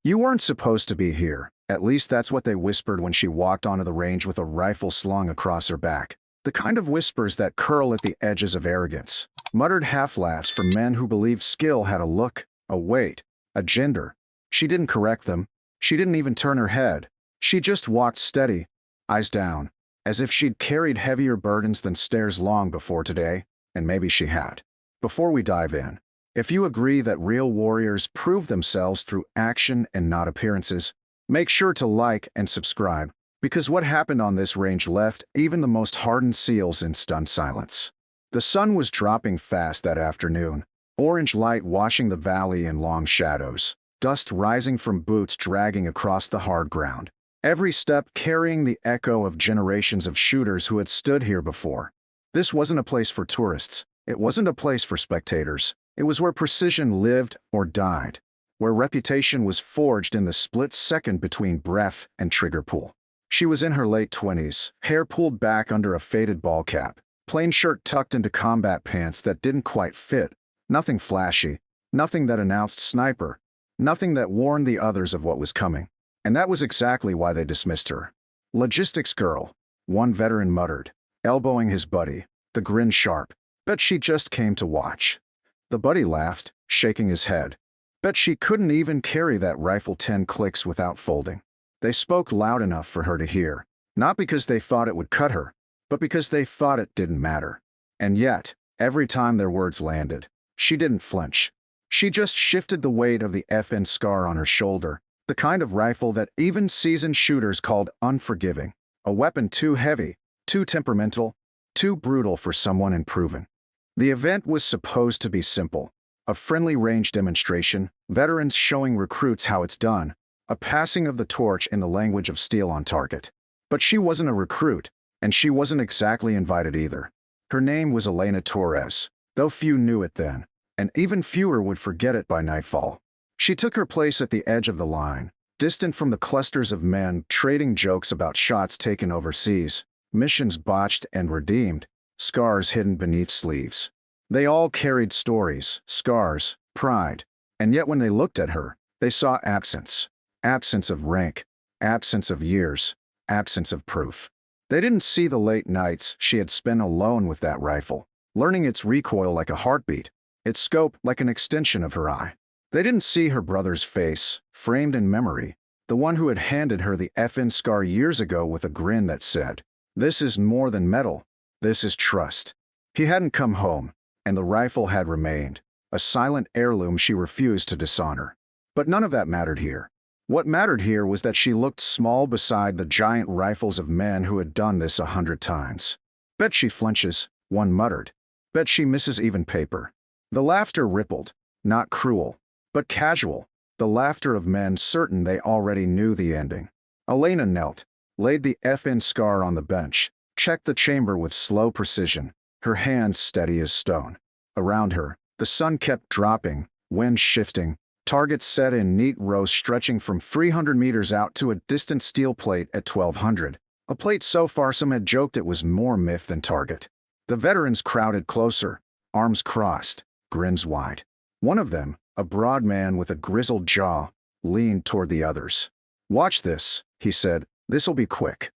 You weren't supposed to be here. At least that's what they whispered when she walked onto the range with a rifle slung across her back. The kind of whispers that curl at the edges of arrogance. Muttered half-laughs from men who believed skill had a look, a weight, a gender. She didn't correct them. She didn't even turn her head. She just walked steady, eyes down, as if she'd carried heavier burdens than stairs long before today, and maybe she had. Before we dive in, if you agree that real warriors prove themselves through action and not appearances, make sure to like and subscribe, because what happened on this range left even the most hardened seals in stunned silence. The sun was dropping fast that afternoon, orange light washing the valley in long shadows, dust rising from boots dragging across the hard ground, every step carrying the echo of generations of shooters who had stood here before. This wasn't a place for tourists. It wasn't a place for spectators. It was where precision lived or died, where reputation was forged in the split second between breath and trigger pull. She was in her late 20s, hair pulled back under a faded ball cap, plain shirt tucked into combat pants that didn't quite fit, nothing flashy, nothing that announced sniper, nothing that warned the others of what was coming. And that was exactly why they dismissed her. Logistics girl, one veteran muttered, elbowing his buddy, the grin sharp. Bet she just came to watch. The buddy laughed, shaking his head. Bet she couldn't even carry that rifle 10 clicks without folding. They spoke loud enough for her to hear, not because they thought it would cut her, but because they thought it didn't matter. And yet, every time their words landed, she didn't flinch. She just shifted the weight of the FN scar on her shoulder, the kind of rifle that even seasoned shooters called unforgiving, a weapon too heavy, too temperamental, too brutal for someone unproven. The event was supposed to be simple, a friendly range demonstration, veterans showing recruits how it's done, a passing of the torch in the language of steel on target. But she wasn't a recruit, and she wasn't exactly invited either. Her name was Elena Torres, though few knew it then, and even fewer would forget it by nightfall. She took her place at the edge of the line, distant from the clusters of men trading jokes about shots taken overseas, missions botched and redeemed, scars hidden beneath sleeves. They all carried stories, scars, pride, and yet when they looked at her, they saw absence. Absence of rank, absence of years, absence of proof. They didn't see the late nights she had spent alone with that rifle, learning its recoil like a heartbeat, its scope like an extension of her eye. They didn't see her brother's face, framed in memory, the one who had handed her the FN scar years ago with a grin that said, "This is more than metal. This is trust." He hadn't come home, and the rifle had remained, a silent heirloom she refused to dishonor. But none of that mattered here. What mattered here was that she looked small beside the giant rifles of men who had done this 100 times. Bet she flinches, one muttered. Bet she misses even paper. The laughter rippled, not cruel, but casual, the laughter of men certain they already knew the ending. Elena knelt, laid the FN scar on the bench, checked the chamber with slow precision, her hands steady as stone. Around her, the sun kept dropping, wind shifting, targets set in neat rows stretching from 300 meters out to a distant steel plate at 1200, a plate so far some had joked it was more myth than target. The veterans crowded closer, arms crossed, grins wide. One of them, a broad man with a grizzled jaw, leaned toward the others. "Watch this," he said, "this'll be quick."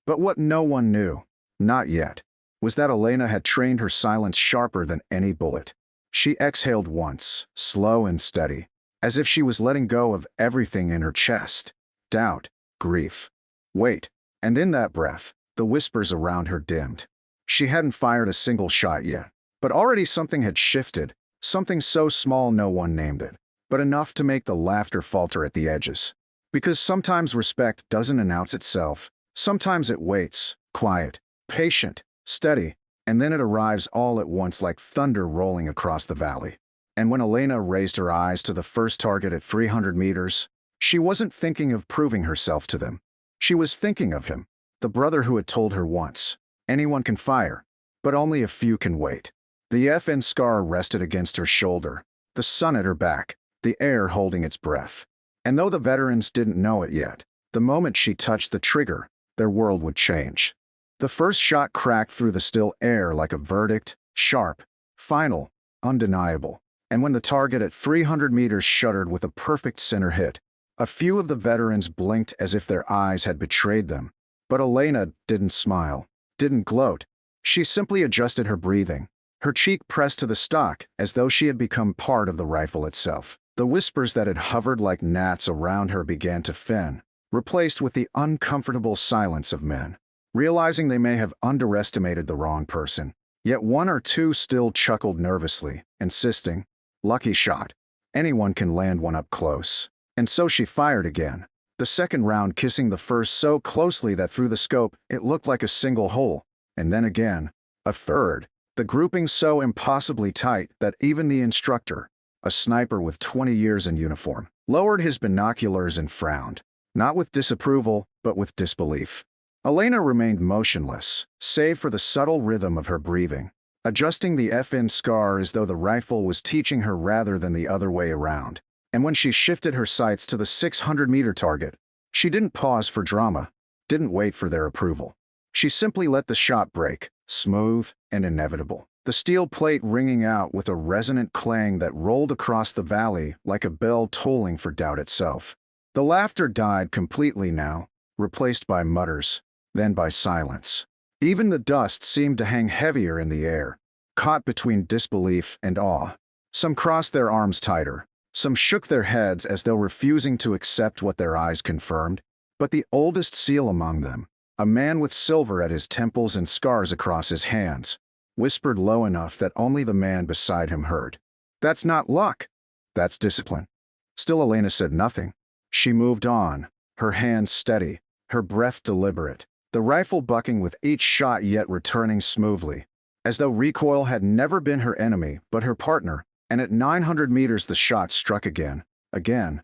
But what no one knew, not yet, was that Elena had trained her silence sharper than any bullet. She exhaled once, slow and steady, as if she was letting go of everything in her chest. Doubt, grief, weight, and in that breath, the whispers around her dimmed. She hadn't fired a single shot yet, but already something had shifted, something so small no one named it, but enough to make the laughter falter at the edges. Because sometimes respect doesn't announce itself, sometimes it waits, quiet, patient, steady, and then it arrives all at once like thunder rolling across the valley. And when Elena raised her eyes to the first target at 300 meters, she wasn't thinking of proving herself to them. She was thinking of him, the brother who had told her once, "Anyone can fire, but only a few can wait." The FN scar rested against her shoulder, the sun at her back, the air holding its breath. And though the veterans didn't know it yet, the moment she touched the trigger, their world would change. The first shot cracked through the still air like a verdict, sharp, final, undeniable. And when the target at 300 meters shuddered with a perfect center hit, A few of the veterans blinked as if their eyes had betrayed them, but Elena didn't smile, didn't gloat. She simply adjusted her breathing, her cheek pressed to the stock as though she had become part of the rifle itself. The whispers that had hovered like gnats around her began to thin, replaced with the uncomfortable silence of men, realizing they may have underestimated the wrong person. Yet one or two still chuckled nervously, insisting, "Lucky shot. Anyone can land one up close." And so she fired again, the second round kissing the first so closely that through the scope it looked like a single hole, and then again, a third, the grouping so impossibly tight that even the instructor, a sniper with 20 years in uniform, lowered his binoculars and frowned, not with disapproval, but with disbelief. Elena remained motionless, save for the subtle rhythm of her breathing, adjusting the FN scar as though the rifle was teaching her rather than the other way around. And when she shifted her sights to the 600-meter target, she didn't pause for drama, didn't wait for their approval. She simply let the shot break, smooth and inevitable, the steel plate ringing out with a resonant clang that rolled across the valley like a bell tolling for doubt itself. The laughter died completely now, replaced by mutters, then by silence. Even the dust seemed to hang heavier in the air, caught between disbelief and awe. Some crossed their arms tighter. Some shook their heads as though refusing to accept what their eyes confirmed, but the oldest SEAL among them, a man with silver at his temples and scars across his hands, whispered low enough that only the man beside him heard. "That's not luck. That's discipline." Still Elena said nothing. She moved on, her hands steady, her breath deliberate, the rifle bucking with each shot yet returning smoothly, as though recoil had never been her enemy but her partner. And at 900 meters the shot struck again, dead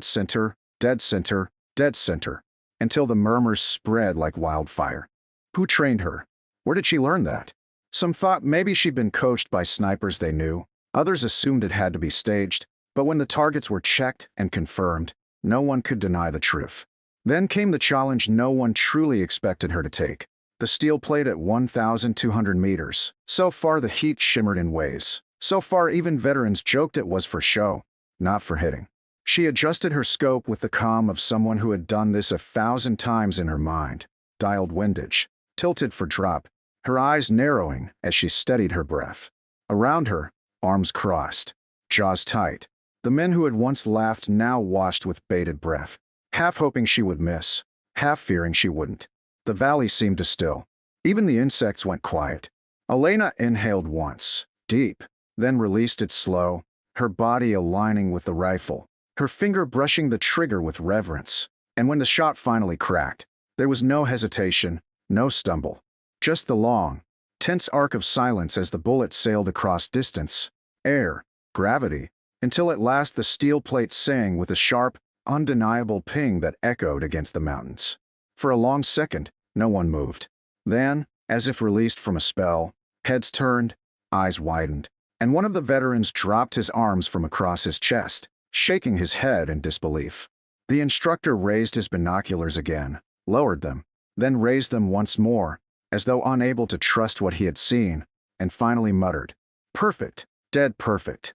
center, dead center, dead center, until the murmurs spread like wildfire. Who trained her? Where did she learn that? Some thought maybe she'd been coached by snipers they knew, others assumed it had to be staged, but when the targets were checked and confirmed, no one could deny the truth. Then came the challenge no one truly expected her to take, the steel plate at 1,200 meters. So far the heat shimmered in ways. So far even veterans joked it was for show, not for hitting. She adjusted her scope with the calm of someone who had done this 1,000 times in her mind, dialed windage, tilted for drop, her eyes narrowing as she steadied her breath. Around her, arms crossed, jaws tight, the men who had once laughed now watched with bated breath, half hoping she would miss, half fearing she wouldn't. The valley seemed to still. Even the insects went quiet. Elena inhaled once, deep, then released it slow, her body aligning with the rifle, her finger brushing the trigger with reverence. And when the shot finally cracked, there was no hesitation, no stumble, just the long, tense arc of silence as the bullet sailed across distance, air, gravity, until at last the steel plate sang with a sharp, undeniable ping that echoed against the mountains. For a long second, no one moved. Then, as if released from a spell, heads turned, eyes widened, and one of the veterans dropped his arms from across his chest, shaking his head in disbelief. The instructor raised his binoculars again, lowered them, then raised them once more, as though unable to trust what he had seen, and finally muttered, "Perfect, dead perfect."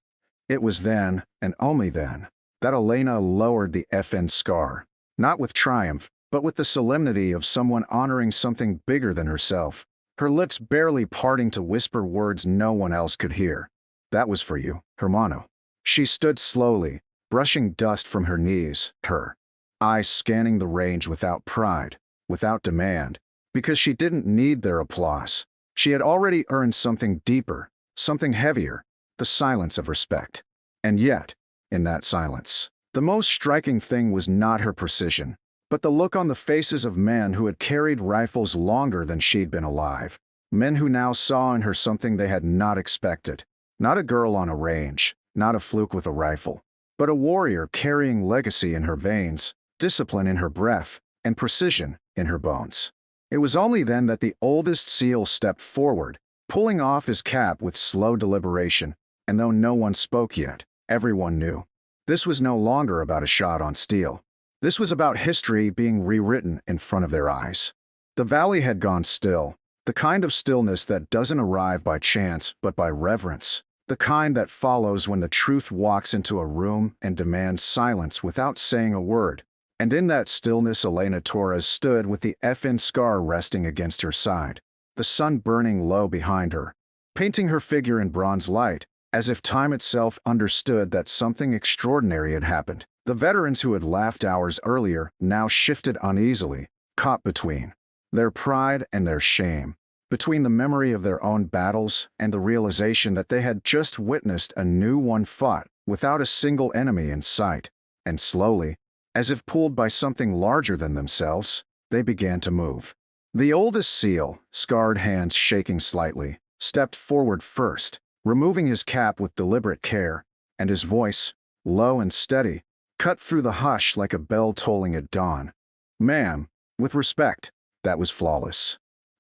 It was then, and only then, that Elena lowered the FN scar, not with triumph, but with the solemnity of someone honoring something bigger than herself, her lips barely parting to whisper words no one else could hear. "That was for you, hermano." She stood slowly, brushing dust from her knees, her eyes scanning the range without pride, without demand, because she didn't need their applause. She had already earned something deeper, something heavier, the silence of respect. And yet, in that silence, the most striking thing was not her precision, but the look on the faces of men who had carried rifles longer than she'd been alive, men who now saw in her something they had not expected. Not a girl on a range, not a fluke with a rifle, but a warrior carrying legacy in her veins, discipline in her breath, and precision in her bones. It was only then that the oldest SEAL stepped forward, pulling off his cap with slow deliberation, and though no one spoke yet, everyone knew. This was no longer about a shot on steel. This was about history being rewritten in front of their eyes. The valley had gone still, the kind of stillness that doesn't arrive by chance but by reverence, The kind that follows when the truth walks into a room and demands silence without saying a word. And in that stillness, Elena Torres stood with the FN scar resting against her side, the sun burning low behind her, painting her figure in bronze light, as if time itself understood that something extraordinary had happened. The veterans who had laughed hours earlier now shifted uneasily, caught between their pride and their shame, between the memory of their own battles and the realization that they had just witnessed a new one fought without a single enemy in sight. And slowly, as if pulled by something larger than themselves, they began to move. The oldest seal, scarred hands shaking slightly, stepped forward first, removing his cap with deliberate care, and his voice, low and steady, cut through the hush like a bell tolling at dawn. "Ma'am, with respect." That was flawless.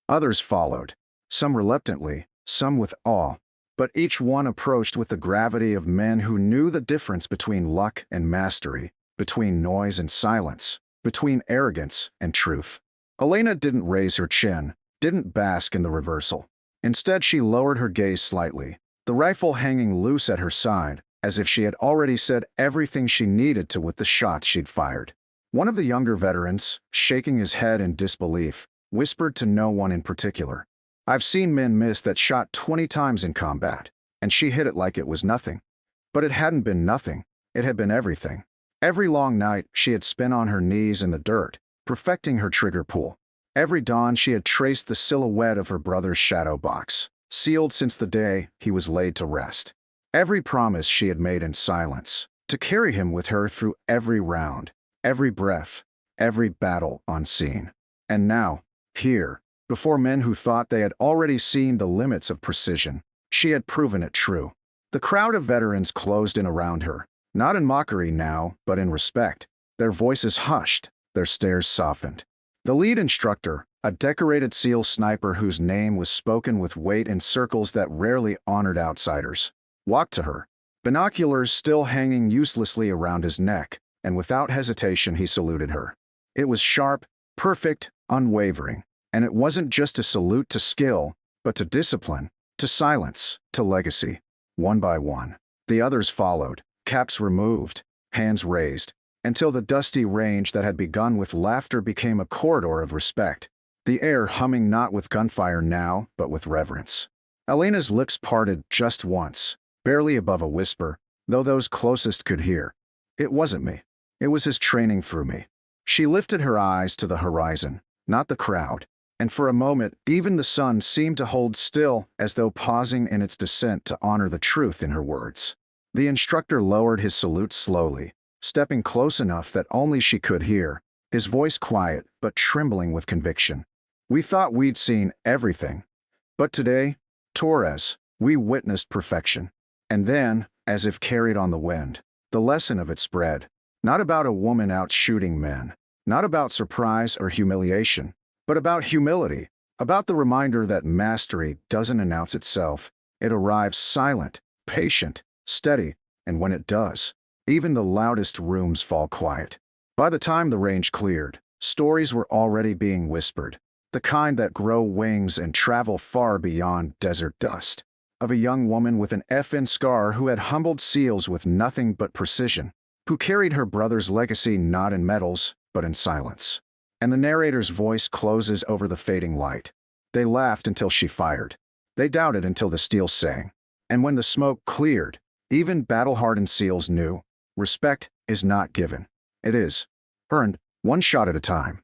Others followed, some reluctantly, some with awe, but each one approached with the gravity of men who knew the difference between luck and mastery, between noise and silence, between arrogance and truth. Elena didn't raise her chin, didn't bask in the reversal. Instead, she lowered her gaze slightly, the rifle hanging loose at her side, as if she had already said everything she needed to with the shots she'd fired. One of the younger veterans, shaking his head in disbelief, whispered to no one in particular, "I've seen men miss that shot 20 times in combat, and she hit it like it was nothing." But it hadn't been nothing, it had been everything. Every long night she had spent on her knees in the dirt, perfecting her trigger pull. Every dawn she had traced the silhouette of her brother's shadow box, sealed since the day he was laid to rest. Every promise she had made in silence, to carry him with her through every round, every breath, every battle unseen. And now, here, before men who thought they had already seen the limits of precision, she had proven it true. The crowd of veterans closed in around her, not in mockery now, but in respect. Their voices hushed, their stares softened. The lead instructor, a decorated SEAL sniper whose name was spoken with weight in circles that rarely honored outsiders, walked to her, binoculars still hanging uselessly around his neck, and without hesitation he saluted her. It was sharp, perfect, unwavering, and it wasn't just a salute to skill, but to discipline, to silence, to legacy. One by one, the others followed, caps removed, hands raised, until the dusty range that had begun with laughter became a corridor of respect, the air humming not with gunfire now, but with reverence. Elena's lips parted just once, barely above a whisper, though those closest could hear. "It wasn't me. It was his training through me." She lifted her eyes to the horizon, not the crowd, and for a moment even the sun seemed to hold still, as though pausing in its descent to honor the truth in her words. The instructor lowered his salute slowly, stepping close enough that only she could hear, his voice quiet but trembling with conviction. "We thought we'd seen everything. But today, Torres, we witnessed perfection." And then, as if carried on the wind, the lesson of it spread. Not about a woman out shooting men, not about surprise or humiliation, but about humility, about the reminder that mastery doesn't announce itself. It arrives silent, patient, steady, and when it does, even the loudest rooms fall quiet. By the time the range cleared, stories were already being whispered, the kind that grow wings and travel far beyond desert dust, of a young woman with an FN scar who had humbled SEALs with nothing but precision, who carried her brother's legacy not in medals, but in silence. And the narrator's voice closes over the fading light. They laughed until she fired. They doubted until the steel sang. And when the smoke cleared, even battle-hardened SEALs knew, respect is not given. It is earned, one shot at a time.